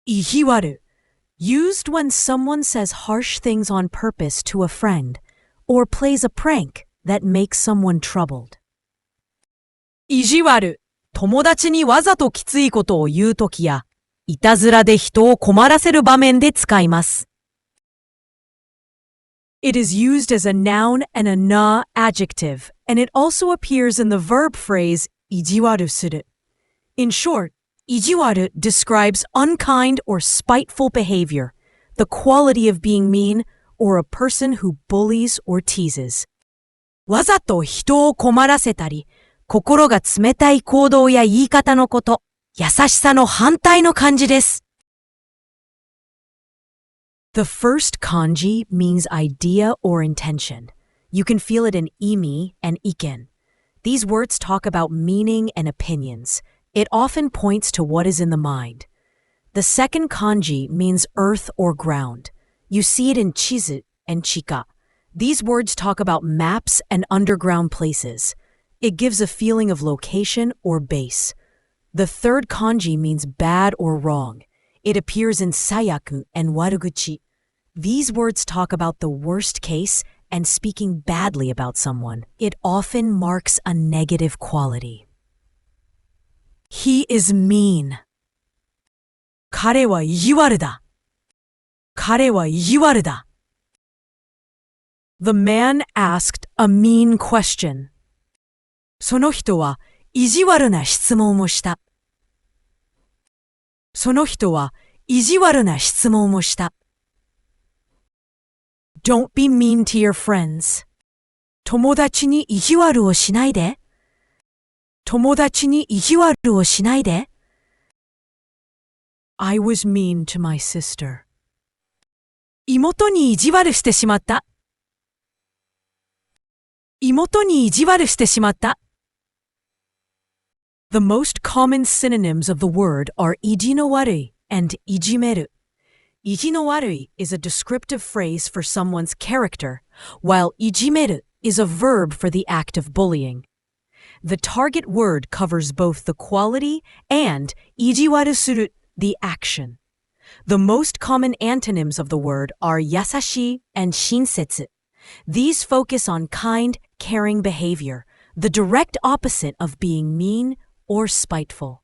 ijiwaru, used when someone says harsh things on purpose to a friend or plays a prank that makes someone troubled. 意地悪、友達にわざときついことを言うときや、いたずらで人を困らせる場面で使います。It is used as a noun and a na adjective, and it also appears in the verb phrase ijiwaru suru. In short, ijiwaru describes unkind or spiteful behavior, the quality of being mean, or a person who bullies or teases. わざと人を困らせたり、心が冷たい行動や言い方のこと、優しさの反対の漢字です。The first kanji means idea or intention. You can feel it in imi and iken. These words talk about meaning and opinions. It often points to what is in the mind. The second kanji means earth or ground. You see it in chizu and chika. These words talk about maps and underground places. It gives a feeling of location or base. The third kanji means bad or wrong. It appears in sayaku and waruguchi. These words talk about the worst case and speaking badly about someone. It often marks a negative quality. He is mean. 彼は意地悪だ。彼は意地悪だ。The man asked a mean question. その人は意地悪な質問をした。その人は意地悪な質問をした。Don't be mean to your friends. 友達に意地悪をしないで。友達に意地悪をしないで。I was mean to my sister. 妹に意地悪してしまった。妹に意地悪してしまった。The most common synonyms of the word are ijiwaru and ijimeru. Ijiwaru is a descriptive phrase for someone's character, while ijimeru is a verb for the act of bullying. The target word covers both the quality and ijiwaru suru, the action. The most common antonyms of the word are yasashi and shinsetsu. These focus on kind, caring behavior, the direct opposite of being mean or spiteful.